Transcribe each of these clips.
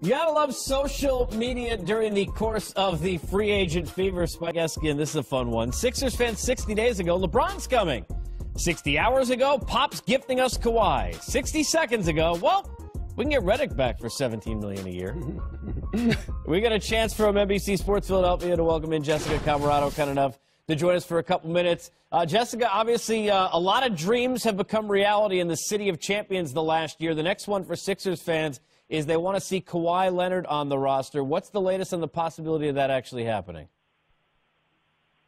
You gotta love social media during the course of the free agent fever. Spike Eskin, this is a fun one. Sixers fans 60 days ago, LeBron's coming. 60 hours ago, Pop's gifting us Kawhi. 60 seconds ago, well, we can get Redick back for $17 million a year. We got a chance from NBC Sports Philadelphia to welcome in Jessica Camarado, kind enough to join us for a couple minutes. Jessica, obviously, a lot of dreams have become reality in the City of Champions the last year. The next one for Sixers fans is they want to see Kawhi Leonard on the roster. What's the latest on the possibility of that actually happening?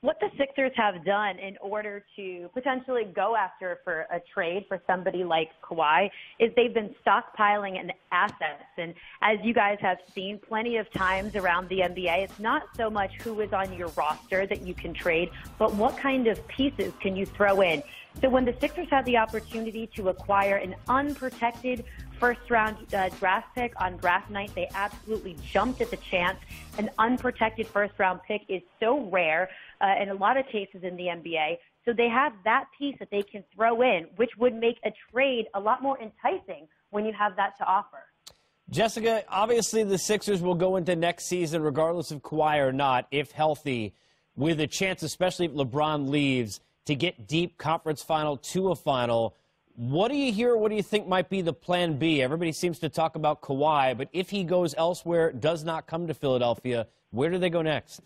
What the Sixers have done in order to potentially go after for a trade for somebody like Kawhi is they've been stockpiling an assets. And as you guys have seen plenty of times around the NBA, it's not so much who is on your roster that you can trade, but what kind of pieces can you throw in. So when the Sixers had the opportunity to acquire an unprotected first-round draft pick on draft night, they absolutely jumped at the chance. An unprotected first-round pick is so rare in a lot of cases in the NBA. So they have that piece that they can throw in, which would make a trade a lot more enticing when you have that to offer. Jessica, obviously the Sixers will go into next season, regardless of Kawhi or not, if healthy, with a chance, especially if LeBron leaves, to get deep conference final to a final. What do you hear? What do you think might be the plan B? Everybody seems to talk about Kawhi, but if he goes elsewhere, does not come to Philadelphia, where do they go next?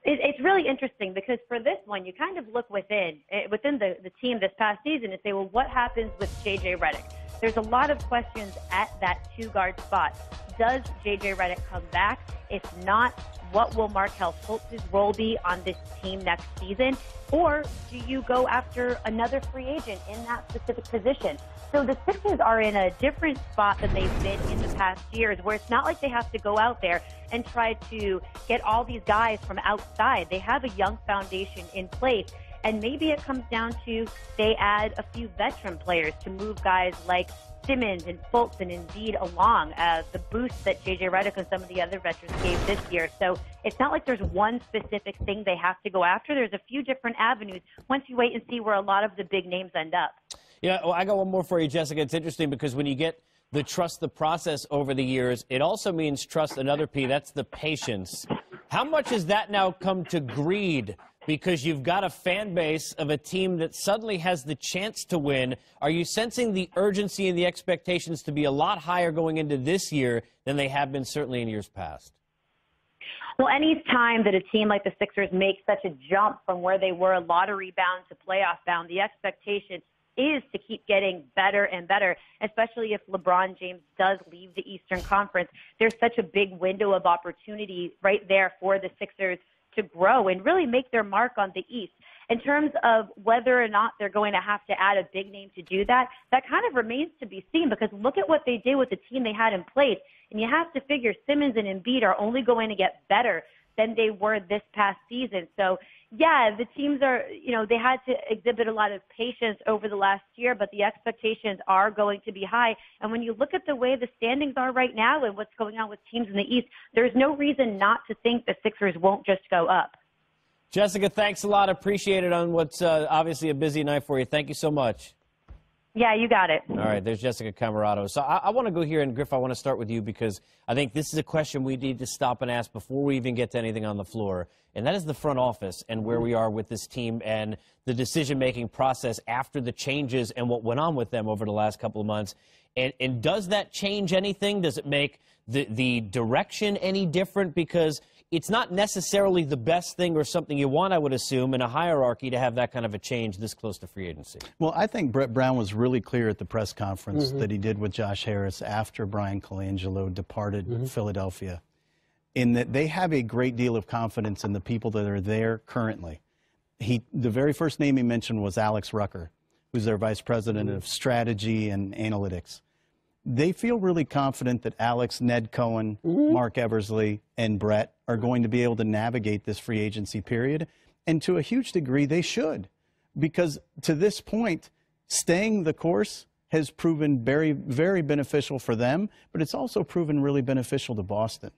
It's really interesting because for this one, you kind of look within the team this past season and say, well, what happens with J.J. Redick? There's a lot of questions at that two-guard spot. Does J.J. Redick come back? If not, what will Markelle Fultz's role be on this team next season? Or do you go after another free agent in that specific position? So the Sixers are in a different spot than they've been in the past years, where it's not like they have to go out there and try to get all these guys from outside. They have a young foundation in place. And maybe it comes down to they add a few veteran players to move guys like Simmons and Fultz and Embiid along, the boost that J.J. Redick and some of the other veterans gave this year. So it's not like there's one specific thing they have to go after. There's a few different avenues once you wait and see where a lot of the big names end up. Yeah, well, I got one more for you, Jessica. It's interesting because when you get the trust the process over the years, it also means trust another P. That's the patience. How much has that now come to greed? Because you've got a fan base of a team that suddenly has the chance to win. Are you sensing the urgency and the expectations to be a lot higher going into this year than they have been certainly in years past? Well, any time that a team like the Sixers makes such a jump from where they were lottery bound to playoff bound, the expectation is to keep getting better and better, especially if LeBron James does leave the Eastern Conference. There's such a big window of opportunity right there for the Sixers to grow and really make their mark on the East. In terms of whether or not they're going to have to add a big name to do that, that kind of remains to be seen, because look at what they did with the team they had in place. And you have to figure Simmons and Embiid are only going to get better than they were this past season. So, yeah, the teams are, they had to exhibit a lot of patience over the last year, but the expectations are going to be high. And when you look at the way the standings are right now and what's going on with teams in the East, there's no reason not to think the Sixers won't just go up. Jessica, thanks a lot. Appreciate it on what's obviously a busy night for you. Thank you so much. Yeah, you got it. All right, there's Jessica Camarado. So I want to go here, and Griff, I want to start with you because I think this is a question we need to stop and ask before we even get to anything on the floor, and that is the front office and where we are with this team and the decision-making process after the changes and what went on with them over the last couple of months. And does that change anything? Does it make the direction any different? Because it's not necessarily the best thing or something you want, I would assume, in a hierarchy to have that kind of a change this close to free agency. Well, I think Brett Brown was really clear at the press conference that he did with Josh Harris after Brian Colangelo departed Philadelphia, in that they have a great deal of confidence in the people that are there currently. The very first name he mentioned was Alex Rucker, who's their vice president of strategy and analytics. They feel really confident that Alex, Ned Cohen, Mark Eversley, and Brett are going to be able to navigate this free agency period. And to a huge degree, they should. Because to this point, staying the course has proven very, very beneficial for them, but it's also proven really beneficial to Boston.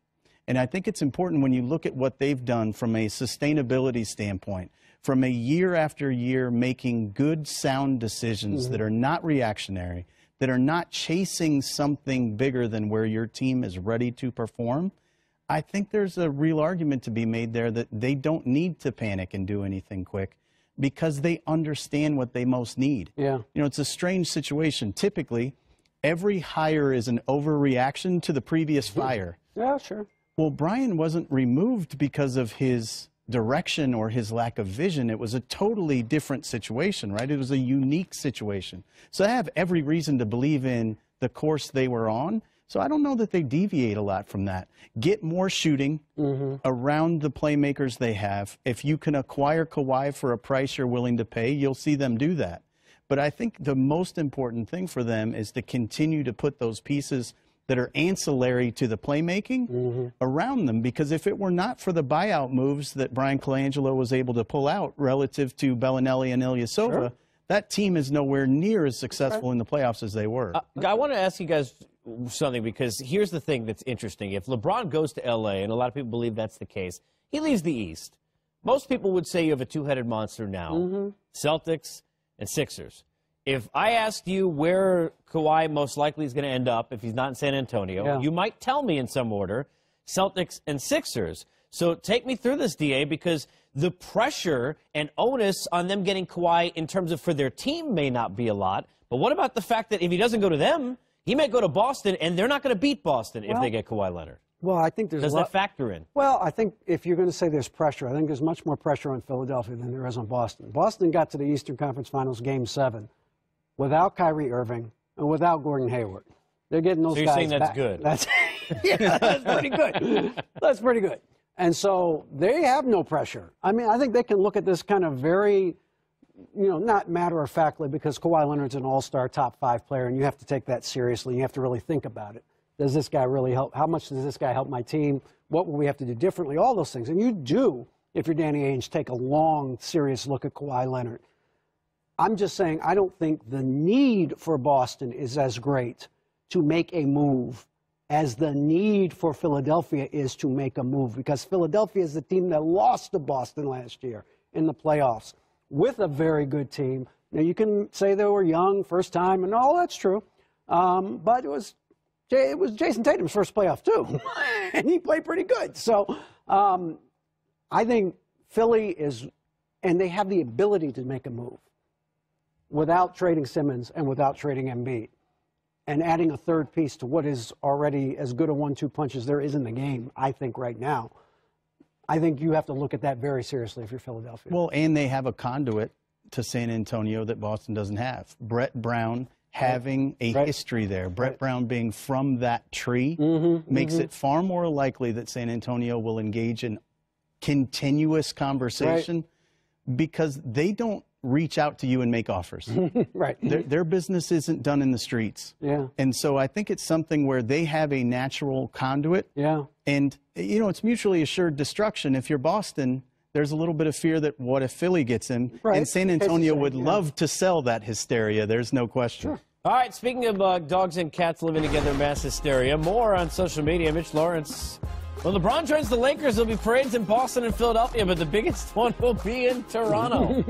And I think it's important when you look at what they've done from a sustainability standpoint, from a year after year making good, sound decisions that are not reactionary, that are not chasing something bigger than where your team is ready to perform, I think there's a real argument to be made there that they don't need to panic and do anything quick because they understand what they most need. Yeah. You know, it's a strange situation. Typically, every hire is an overreaction to the previous fire. Yeah, sure. Well, Brian wasn't removed because of his direction or his lack of vision. It was a totally different situation, right? It was a unique situation. So I have every reason to believe in the course they were on. So I don't know that they deviate a lot from that. Get more shooting around the playmakers they have. If you can acquire Kawhi for a price you're willing to pay, you'll see them do that. But I think the most important thing for them is to continue to put those pieces that are ancillary to the playmaking around them. Because if it were not for the buyout moves that Brian Colangelo was able to pull out relative to Bellinelli and Ilyasova, that team is nowhere near as successful in the playoffs as they were. I want to ask you guys something, because here's the thing that's interesting. If LeBron goes to L.A., and a lot of people believe that's the case, he leaves the East. Most people would say you have a two-headed monster now, Celtics and Sixers. If I asked you where Kawhi most likely is going to end up if he's not in San Antonio, you might tell me in some order Celtics and Sixers. So take me through this, DA, because the pressure and onus on them getting Kawhi in terms of for their team may not be a lot. But what about the fact that if he doesn't go to them, he might go to Boston, and they're not going to beat Boston if they get Kawhi Leonard? Well, I think there's Does that factor in? Well, I think if you're going to say there's pressure, I think there's much more pressure on Philadelphia than there is on Boston. Boston got to the Eastern Conference Finals Game 7 without Kyrie Irving and without Gordon Hayward. They're getting those guys So you're saying that's back. good? That's pretty good. That's pretty good. And so they have no pressure. I mean, I think they can look at this kind of very, not matter-of-factly, because Kawhi Leonard's an all-star top 5 player, and you have to take that seriously. You have to really think about it. Does this guy really help? How much does this guy help my team? What will we have to do differently? All those things. And you do, if you're Danny Ainge, take a long, serious look at Kawhi Leonard. I'm just saying I don't think the need for Boston is as great to make a move as the need for Philadelphia is to make a move, because Philadelphia is the team that lost to Boston last year in the playoffs with a very good team. Now, you can say they were young, first time, and all that's true, but it was Jason Tatum's first playoff, too, and he played pretty good. So I think Philly is, and they have the ability to make a move without trading Simmons and without trading Embiid, and adding a third piece to what is already as good a 1-2 punch as there is in the game, I think, right now. I think you have to look at that very seriously if you're Philadelphia. Well, and they have a conduit to San Antonio that Boston doesn't have. Brett Brown having a history there. Brett Brown being from that tree makes it far more likely that San Antonio will engage in continuous conversation because they don't reach out to you and make offers. Their business isn't done in the streets. And so I think it's something where they have a natural conduit. And, it's mutually assured destruction. If you're Boston, there's a little bit of fear that what if Philly gets him? And San Antonio would love to sell that hysteria. There's no question. All right, speaking of dogs and cats living together, mass hysteria, more on social media. Mitch Lawrence. When LeBron joins the Lakers, there'll be parades in Boston and Philadelphia, but the biggest one will be in Toronto.